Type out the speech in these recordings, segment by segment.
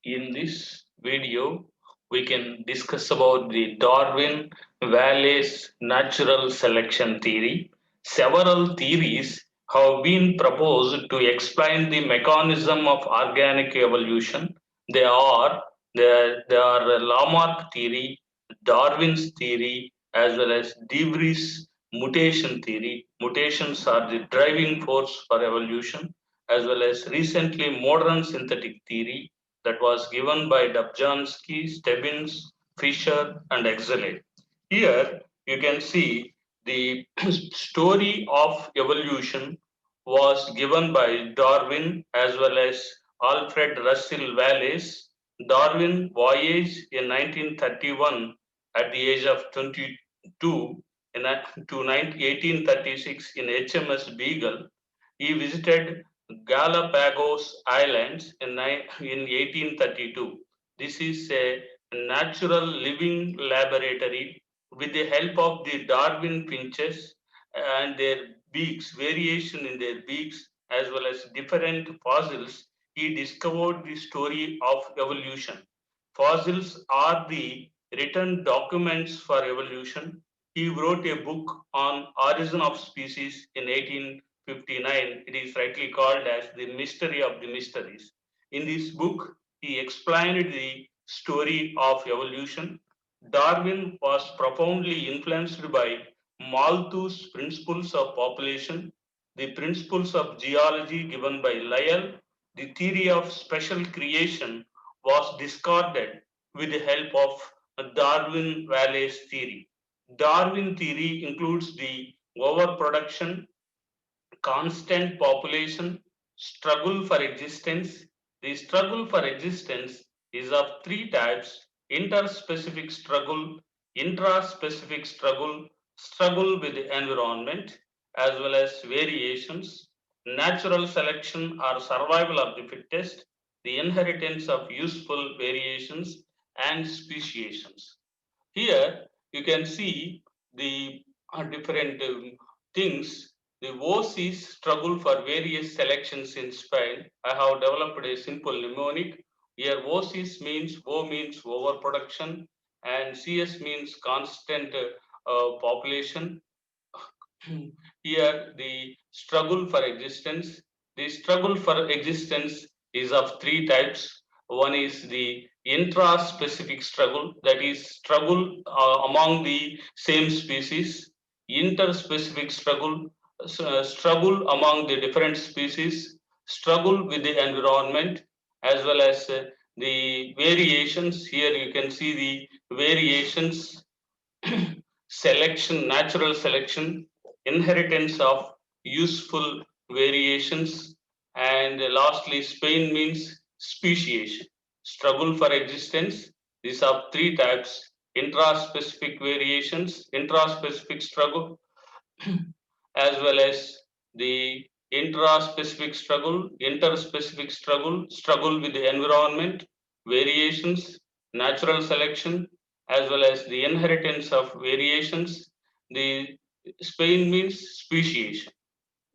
In this video, we can discuss about the Darwin-Wallace natural selection theory. Several theories have been proposed to explain the mechanism of organic evolution. They are they are Lamarck theory, Darwin's theory, as well as De Vries mutation theory. Mutations are the driving force for evolution, as well as recently modern synthetic theory that was given by Dobzhansky, Stebbins, Fisher, and Exley. Here you can see the story of evolution was given by Darwin as well as Alfred Russel Wallace. Darwin voyaged in 1931 at the age of 22 to 1836 in HMS Beagle. He visited Galapagos Islands in 1832. This is a natural living laboratory with the help of the Darwin finches and their beaks, variation in their beaks, as well as different fossils. He discovered the story of evolution. Fossils are the written documents for evolution. He wrote a book on origin of species in 1859. It is rightly called as the mystery of the mysteries. In this book, he explained the story of evolution. Darwin was profoundly influenced by Malthus' principles of population, the principles of geology given by Lyell, the theory of special creation was discarded with the help of Darwin-Wallace theory. Darwin theory includes the overproduction, constant population, struggle for existence. The struggle for existence is of three types: interspecific struggle, intraspecific struggle, struggle with the environment, as well as variations, natural selection or survival of the fittest, the inheritance of useful variations, and speciations. Here you can see the different things. The OCs struggle for various selections in Spain. I have developed a simple mnemonic. Here OCs means O means overproduction and CS means constant population. Here the struggle for existence. The struggle for existence is of three types. One is the intra-specific struggle, that is struggle among the same species. Interspecific struggle, struggle among the different species. Struggle with the environment, as well as the variations. Here you can see the variations, selection, natural selection, inheritance of useful variations, and lastly, Spain means speciation, struggle for existence. These are three types: intraspecific variations, intraspecific struggle, as well as the intraspecific struggle, interspecific struggle, struggle with the environment, variations, natural selection, as well as the inheritance of variations. The Spain means speciation.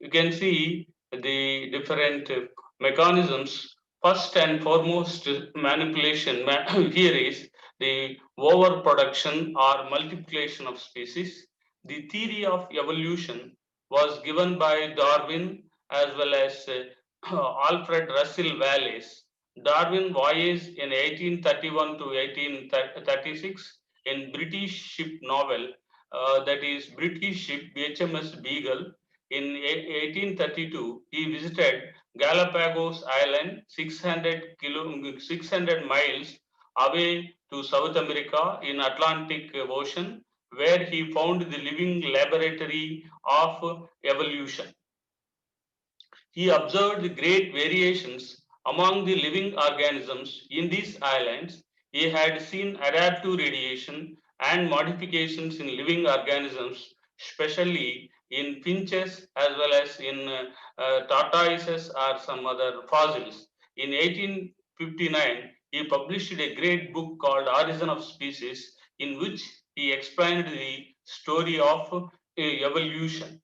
You can see the different mechanisms. First and foremost, manipulation here is the overproduction or multiplication of species. The theory of evolution was given by Darwin as well as Alfred Russel Wallace. Darwin voyaged in 1831 to 1836 in British ship novel, that is British ship HMS Beagle. In 1832, he visited Galapagos Island, 600 miles away to South America in Atlantic Ocean, where he found the living laboratory of evolution. He observed the great variations among the living organisms in these islands. He had seen adaptive radiation and modifications in living organisms, especially in finches as well as in tortoises or some other fossils. In 1859, he published a great book called Origin of Species, in which he explained the story of evolution.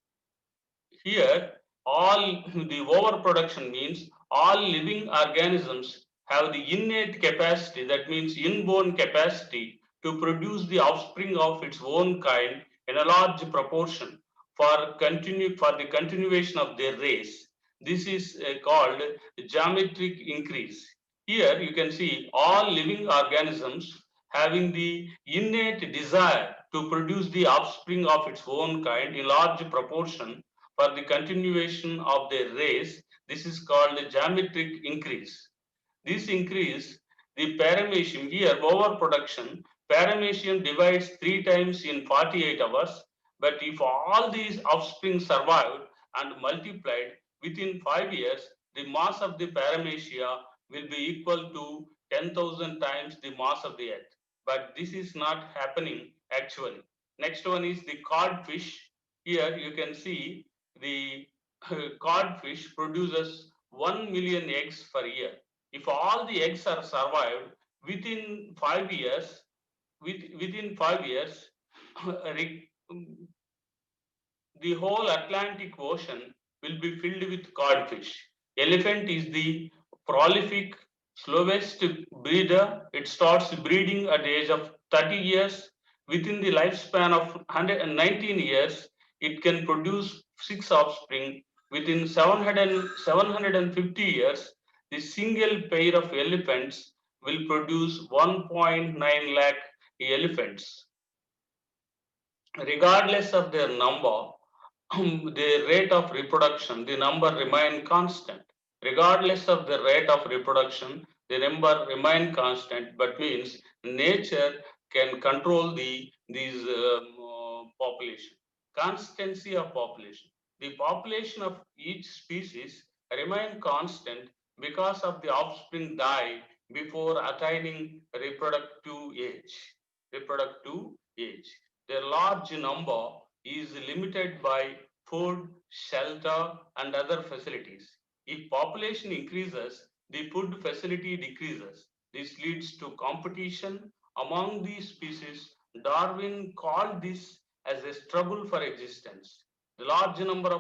Here, all the overproduction means all living organisms have the innate capacity, that means inborn capacity, to produce the offspring of its own kind in a large proportion for the continuation of their race. This is called geometric increase. Here you can see all living organisms having the innate desire to produce the offspring of its own kind in large proportion for the continuation of their race. This is called geometric increase. This increase the paramecium, here overproduction, paramecium divides 3 times in 48 hours. But if all these offspring survived and multiplied within 5 years, the mass of the paramecia will be equal to 10,000 times the mass of the earth. But this is not happening actually. Next one is the codfish. Here you can see the codfish produces 1 million eggs per year. If all the eggs are survived within 5 years, within 5 years, the whole Atlantic Ocean will be filled with codfish. Elephant is the prolific, slowest breeder. It starts breeding at the age of 30 years. Within the lifespan of 119 years, it can produce 6 offspring. Within 750 years, the single pair of elephants will produce 1.9 lakh elephants. Regardless of their number, the rate of reproduction, the number remain constant. Regardless of the rate of reproduction, the number remain constant, but means nature can control these population. Constancy of population. The population of each species remain constant because of the offspring die before attaining reproductive age. Reproductive age. Their large number is limited by food, shelter, and other facilities. If population increases, the food facility decreases. This leads to competition among these species. Darwin called this as a struggle for existence. The large number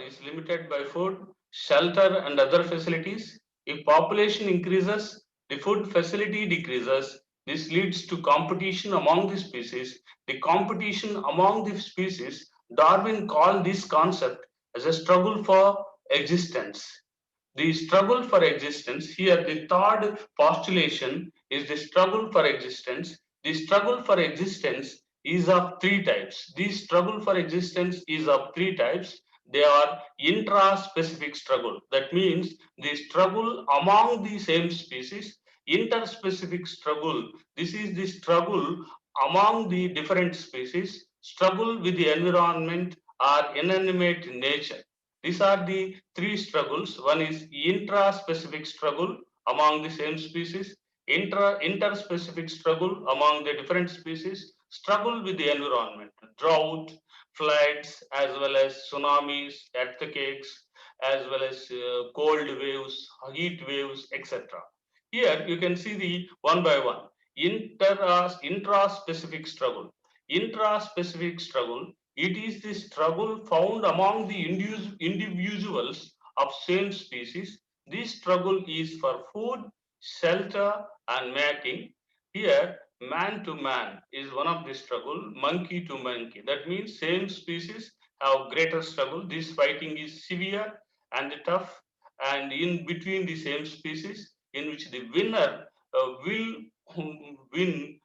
is limited by food, shelter, and other facilities. If population increases, the food facility decreases. This leads to competition among the species. The competition among the species, Darwin called this concept as a struggle for existence. The struggle for existence, here the third postulation is the struggle for existence. The struggle for existence is of 3 types. This struggle for existence is of 3 types. They are intra-specific struggle. That means the struggle among the same species. Interspecific struggle, this is the struggle among the different species. Struggle with the environment or inanimate nature. These are the 3 struggles. One is intra-specific struggle among the same species, interspecific struggle among the different species, struggle with the environment, drought, floods, as well as tsunamis, earthquakes, as well as cold waves, heat waves, etc. Here you can see the one by one. Intra-specific struggle. Intra-specific struggle, it is the struggle found among the individuals of same species. This struggle is for food, shelter, and mating. Here, man to man is one of the struggle, monkey to monkey. That means same species have greater struggle. This fighting is severe and tough, and in between the same species, in which the winner will win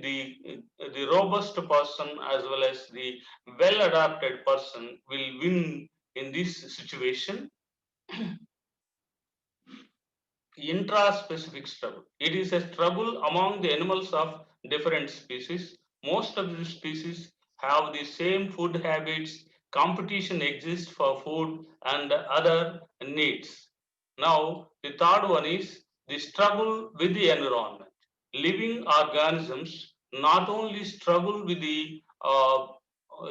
the robust person as well as the well adapted person will win in this situation. Intra-specific struggle, it is a struggle among the animals of different species. Most of the species have the same food habits. Competition exists for food and other needs. Now the third one is the struggle with the environment. Living organisms not only struggle with the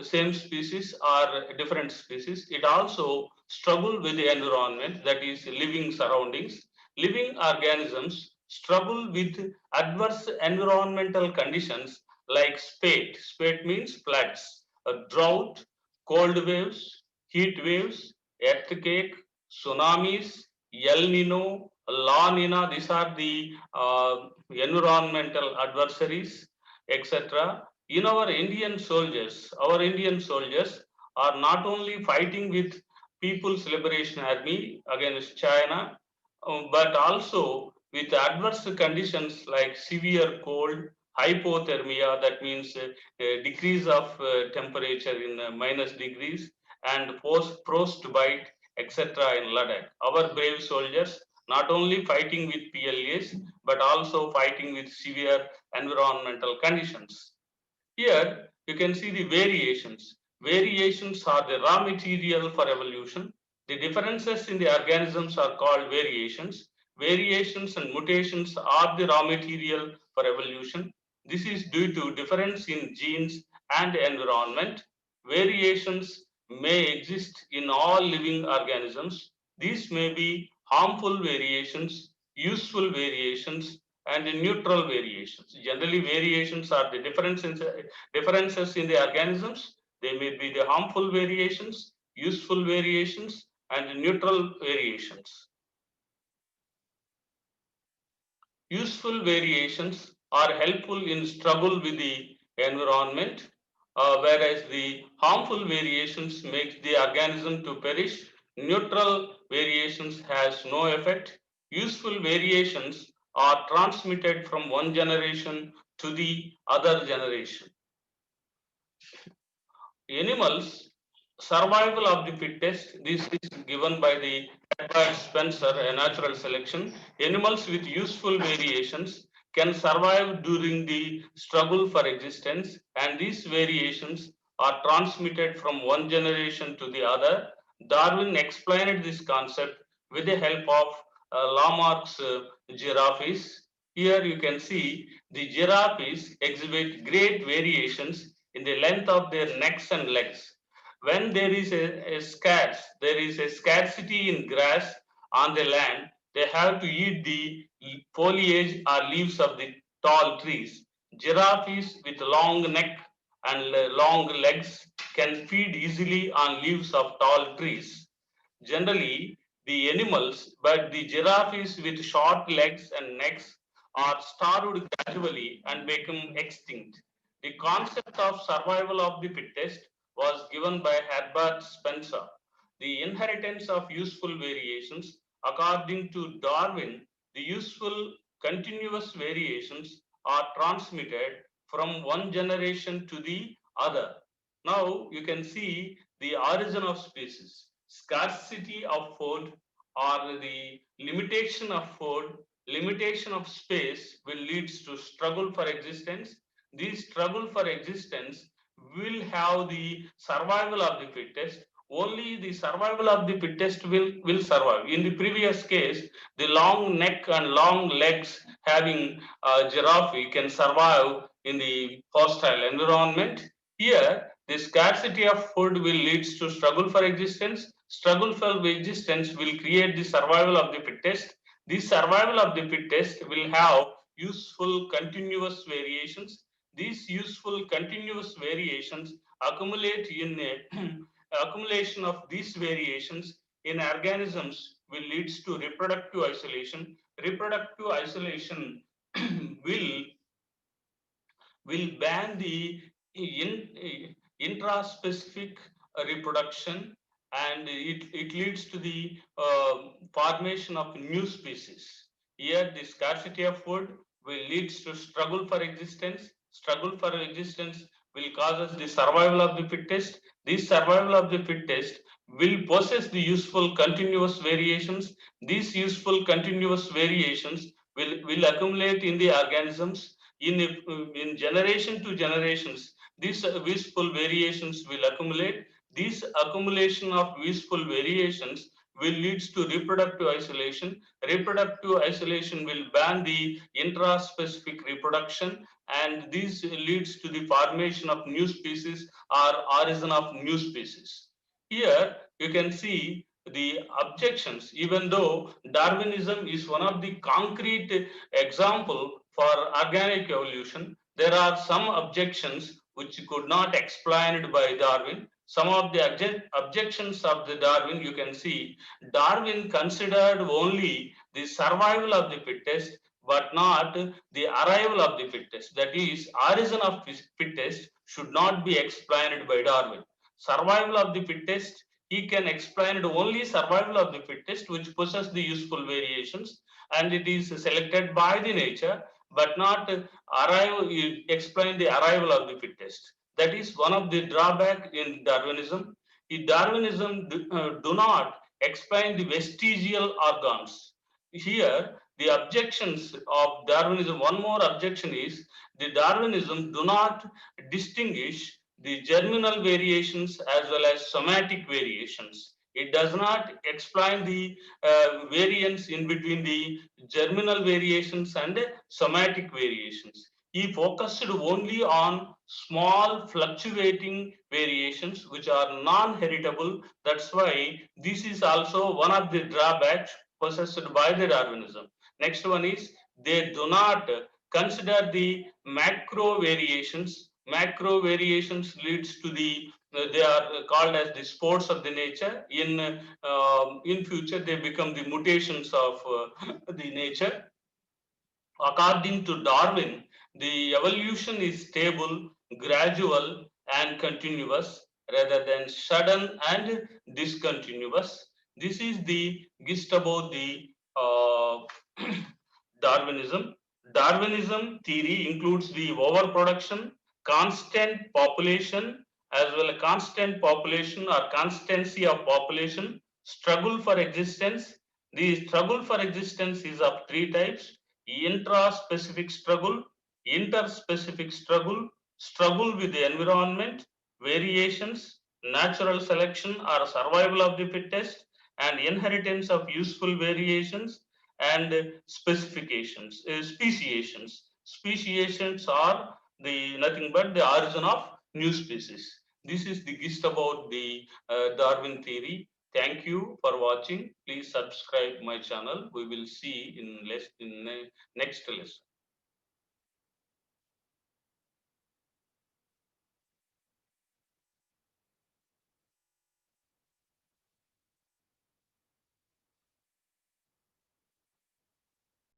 same species or different species, it also struggle with the environment, that is living surroundings. Living organisms struggle with adverse environmental conditions like spate. Spate means floods, drought, cold waves, heat waves, earthquake, tsunamis, El Nino, La Nina, these are the environmental adversaries, etc. In our Indian soldiers are not only fighting with People's Liberation Army against China, but also with adverse conditions like severe cold, hypothermia, that means decrease of temperature in minus degrees, and frostbite, etc. in Ladakh. Our brave soldiers not only fighting with PLAs but also fighting with severe environmental conditions. Here you can see the variations. Variations are the raw material for evolution. The differences in the organisms are called variations. Variations and mutations are the raw material for evolution. This is due to difference in genes and environment. Variations may exist in all living organisms. These may be harmful variations, useful variations, and neutral variations. Generally, variations are the differences in the organisms. They may be the harmful variations, useful variations, and neutral variations. Useful variations are helpful in struggle with the environment, whereas the harmful variations make the organism to perish. Neutral variations has no effect. Useful variations are transmitted from one generation to the other generation. Animals, survival of the fittest. This is given by the Edward Spencer, a natural selection. Animals with useful variations can survive during the struggle for existence, and these variations are transmitted from one generation to the other. Darwin explained this concept with the help of Lamarck's giraffes. Here you can see the giraffes exhibit great variations in the length of their necks and legs. When there is there is a scarcity in grass on the land, they have to eat the foliage or leaves of the tall trees. Giraffes with long neck and long legs can feed easily on leaves of tall trees. Generally, the animals, but the giraffes with short legs and necks are starved gradually and become extinct. The concept of survival of the fittest was given by Herbert Spencer. The inheritance of useful variations, according to Darwin, the useful continuous variations are transmitted from one generation to the other. Now you can see the origin of species. Scarcity of food or the limitation of food, limitation of space will lead to struggle for existence. This struggle for existence will have the survival of the fittest. Only the survival of the fittest will survive. In the previous case, the long neck and long legs having a giraffe can survive in the hostile environment. Here, the scarcity of food will lead to struggle for existence. Struggle for existence will create the survival of the fittest. This survival of the fittest will have useful continuous variations. These useful continuous variations accumulate in a accumulation of these variations in organisms will lead to reproductive isolation. Reproductive isolation will ban the intraspecific reproduction, and it leads to the formation of new species. Here, the scarcity of food will lead to struggle for existence. Struggle for existence will cause us the survival of the fittest. This survival of the fittest will possess the useful continuous variations. These useful continuous variations will accumulate in the organisms in generation to generations. These useful variations will accumulate. This accumulation of useful variations will lead to reproductive isolation. Reproductive isolation will ban the intraspecific reproduction, and this leads to the formation of new species or origin of new species. Here you can see the objections. Even though Darwinism is one of the concrete example for organic evolution, there are some objections which could not explained by Darwin. some of the objections of the Darwin, you can see Darwin considered only the survival of the fittest, but not the arrival of the fittest. That is, origin of fittest should not be explained by Darwin. Survival of the fittest, he can explain only survival of the fittest, which possess the useful variations, and it is selected by the nature, but not explain the arrival of the fittest. That is one of the drawback in Darwinism. In Darwinism do not explain the vestigial organs. Here, the objections of Darwinism, one more objection is the Darwinism do not distinguish the germinal variations as well as somatic variations. It does not explain the variance in between the germinal variations and somatic variations. He focused only on small fluctuating variations which are non-heritable. That's why this is also one of the drawbacks possessed by the Darwinism. Next one is they do not consider the macro variations. Macro variations leads to the they are called as the sports of the nature. In future they become the mutations of the nature. According to Darwin, the evolution is stable, gradual, and continuous rather than sudden and discontinuous. This is the gist about the Darwinism. Darwinism theory includes the overproduction, constant population, as well as constant population or constancy of population, struggle for existence. The struggle for existence is of three types: intra-specific struggle, interspecific struggle, struggle with the environment, variations, natural selection or survival of the fittest, and inheritance of useful variations, and specifications, speciations. Speciations are the nothing but the origin of new species. This is the gist about the Darwin theory. Thank you for watching. Please subscribe my channel. We will see in next lesson.